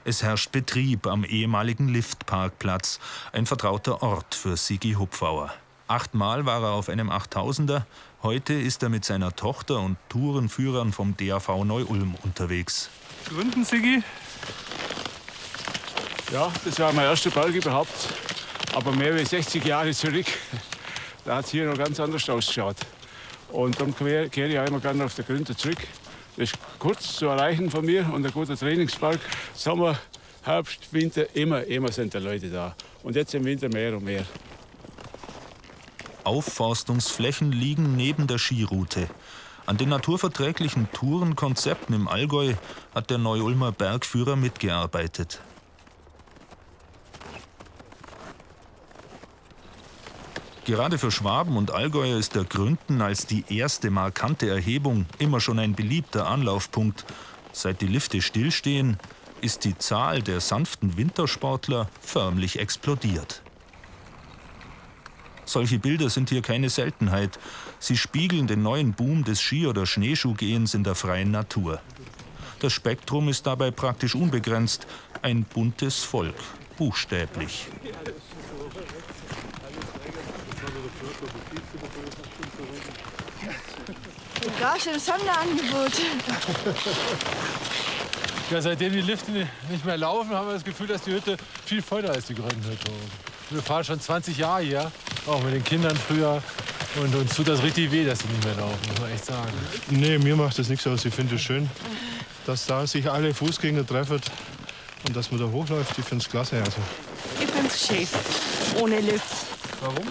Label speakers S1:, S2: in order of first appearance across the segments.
S1: Es herrscht Betrieb am ehemaligen Liftparkplatz, ein vertrauter Ort für Sigi Hupfauer. 8-mal war er auf einem 8000er, heute ist er mit seiner Tochter und Tourenführern vom DAV Neu-Ulm unterwegs.
S2: Gründen, Sigi? Ja, das war mein erster Berg überhaupt, aber mehr als 60 Jahre zurück. Da hat es hier noch ganz anders ausgeschaut. Und dann kehre ich auch immer gerne auf der Gründe zurück. Das ist kurz zu erreichen von mir und ein guter Trainingspark. Sommer, Herbst, Winter, immer sind da Leute da. Und jetzt im Winter mehr und mehr.
S1: Aufforstungsflächen liegen neben der Skiroute. An den naturverträglichen Tourenkonzepten im Allgäu hat der Neu-Ulmer Bergführer mitgearbeitet. Gerade für Schwaben und Allgäuer ist der Gründen als die erste markante Erhebung immer schon ein beliebter Anlaufpunkt. Seit die Lifte stillstehen, ist die Zahl der sanften Wintersportler förmlich explodiert. Solche Bilder sind hier keine Seltenheit. Sie spiegeln den neuen Boom des Ski- oder Schneeschuhgehens in der freien Natur. Das Spektrum ist dabei praktisch unbegrenzt. Ein buntes Volk, buchstäblich.
S3: Gage im Sonderangebot.
S4: Ja, seitdem die Lifte nicht mehr laufen, haben wir das Gefühl, dass die Hütte viel voller ist, die Gründenhütte. Wir fahren schon 20 Jahre hier, auch mit den Kindern früher. Und uns tut das richtig weh, dass die nicht mehr laufen, muss man echt sagen.
S5: Nee, mir macht das nichts aus. Ich finde es schön, dass da sich alle Fußgänger treffen und dass man da hochläuft. Ich finde es klasse. Also.
S3: Ich finde es schön, ohne Lift.
S4: Warum?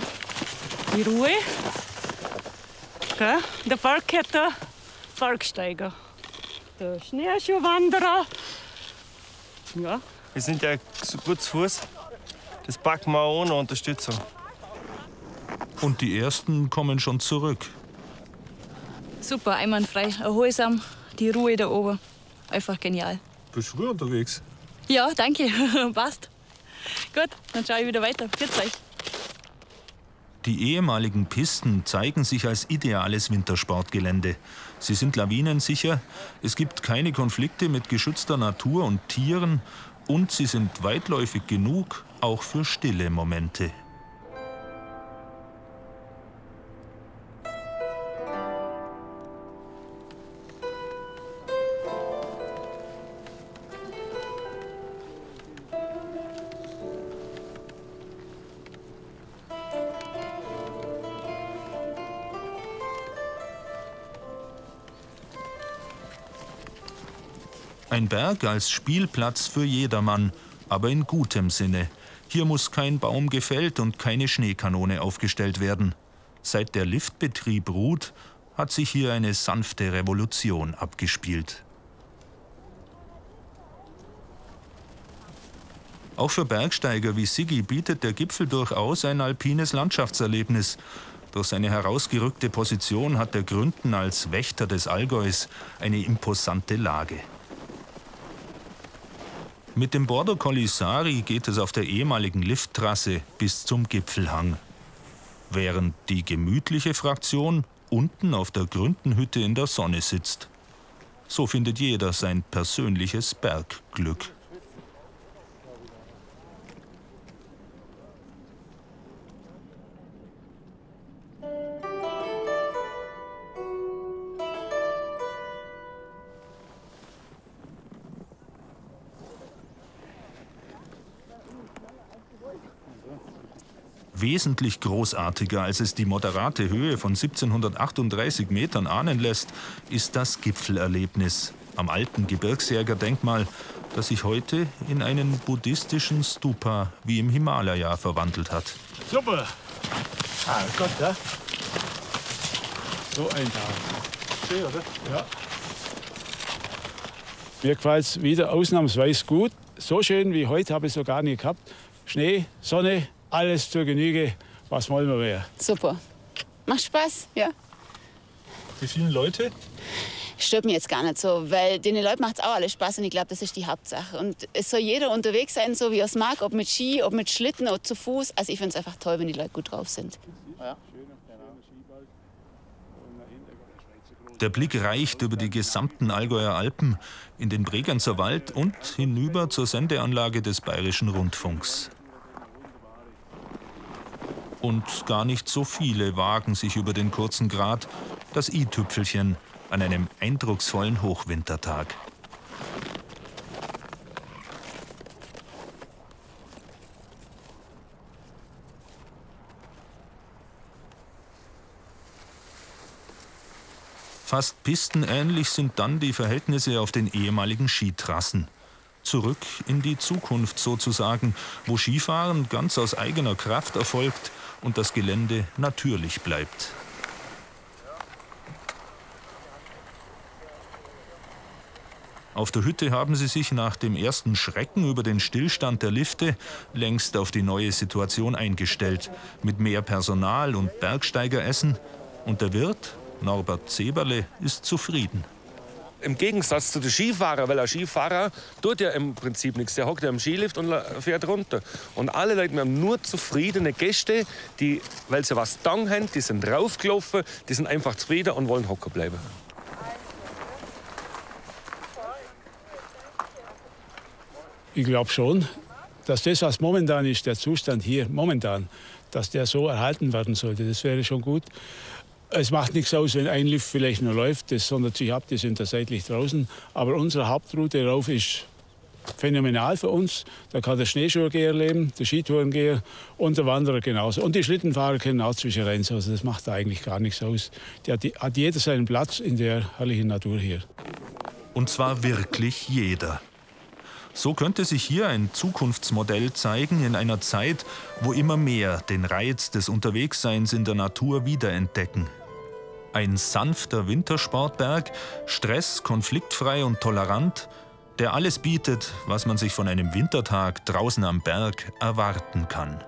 S3: Die Ruhe. Gell? Der Bergkette, Bergsteiger. Der Schneeschuhwanderer. Ja.
S6: Wir sind ja so gut zu Fuß. Das packen wir auch ohne Unterstützung.
S1: Und die Ersten kommen schon zurück.
S3: Super, einwandfrei, erholsam, die Ruhe da oben. Einfach genial.
S5: Bist du früh unterwegs?
S3: Ja, danke, passt. Gut, dann schaue ich wieder weiter. Pfiat euch.
S1: Die ehemaligen Pisten zeigen sich als ideales Wintersportgelände. Sie sind lawinensicher, es gibt keine Konflikte mit geschützter Natur und Tieren und sie sind weitläufig genug, auch für stille Momente. Ein Berg als Spielplatz für jedermann, aber in gutem Sinne. Hier muss kein Baum gefällt und keine Schneekanone aufgestellt werden. Seit der Liftbetrieb ruht, hat sich hier eine sanfte Revolution abgespielt. Auch für Bergsteiger wie Sigi bietet der Gipfel durchaus ein alpines Landschaftserlebnis. Durch seine herausgerückte Position hat der Gründen als Wächter des Allgäus eine imposante Lage. Mit dem Border Collie Sari geht es auf der ehemaligen Lifttrasse bis zum Gipfelhang. Während die gemütliche Fraktion unten auf der Gründenhütte in der Sonne sitzt. So findet jeder sein persönliches Bergglück. Wesentlich großartiger, als es die moderate Höhe von 1738 Metern ahnen lässt, ist das Gipfelerlebnis am alten Gebirgsjägerdenkmal, das sich heute in einen buddhistischen Stupa wie im Himalaya verwandelt hat.
S2: Super! Ah Gott, ja? So ein Tag.
S5: Schön, oder?
S2: Ja. Mir gefällt es wieder ausnahmsweise gut. So schön wie heute habe ich es so gar nicht gehabt. Schnee, Sonne, alles zur Genüge, was wollen wir mehr.
S7: Super. Macht Spaß, ja.
S5: Wie viele Leute?
S7: Stört mich jetzt gar nicht so, weil den Leuten macht es auch alles Spaß und ich glaube, das ist die Hauptsache. Und es soll jeder unterwegs sein, so wie er es mag, ob mit Ski, ob mit Schlitten oder zu Fuß. Also ich finde es einfach toll, wenn die Leute gut drauf sind. Ja.
S1: Der Blick reicht über die gesamten Allgäuer Alpen, in den Bregenzerwald Wald und hinüber zur Sendeanlage des Bayerischen Rundfunks. Und gar nicht so viele wagen sich über den kurzen Grat, das i-Tüpfelchen, an einem eindrucksvollen Hochwintertag. Fast pistenähnlich sind dann die Verhältnisse auf den ehemaligen Skitrassen. Zurück in die Zukunft sozusagen, wo Skifahren ganz aus eigener Kraft erfolgt und das Gelände natürlich bleibt. Auf der Hütte haben sie sich nach dem ersten Schrecken über den Stillstand der Lifte längst auf die neue Situation eingestellt. Mit mehr Personal und Bergsteigeressen. Und der Wirt, Norbert Zeberle, ist zufrieden.
S8: Im Gegensatz zu den Skifahrern, weil ein Skifahrer tut ja im Prinzip nichts. Der hockt ja im Skilift und fährt runter. Und alle Leute, wir haben nur zufriedene Gäste, die, weil sie was getan haben, die sind draufgelaufen, die sind einfach zufrieden und wollen hocken bleiben.
S2: Ich glaube schon, dass das, was momentan ist, der Zustand hier momentan, dass der so erhalten werden sollte. Das wäre schon gut. Es macht nichts aus, wenn ein Lift vielleicht nur läuft, das sondert sich ab, die sind da seitlich draußen. Aber unsere Hauptroute rauf ist phänomenal für uns. Da kann der Schneeschuhgeher leben, der Skitourengeher und der Wanderer genauso. Und die Schlittenfahrer können auch zwischen rein. Also das macht da eigentlich gar nichts aus. Hat jeder seinen Platz in der herrlichen Natur hier.
S1: Und zwar wirklich jeder. So könnte sich hier ein Zukunftsmodell zeigen in einer Zeit, wo immer mehr den Reiz des Unterwegsseins in der Natur wiederentdecken. Ein sanfter Wintersportberg, stress-, konfliktfrei und tolerant, der alles bietet, was man sich von einem Wintertag draußen am Berg erwarten kann.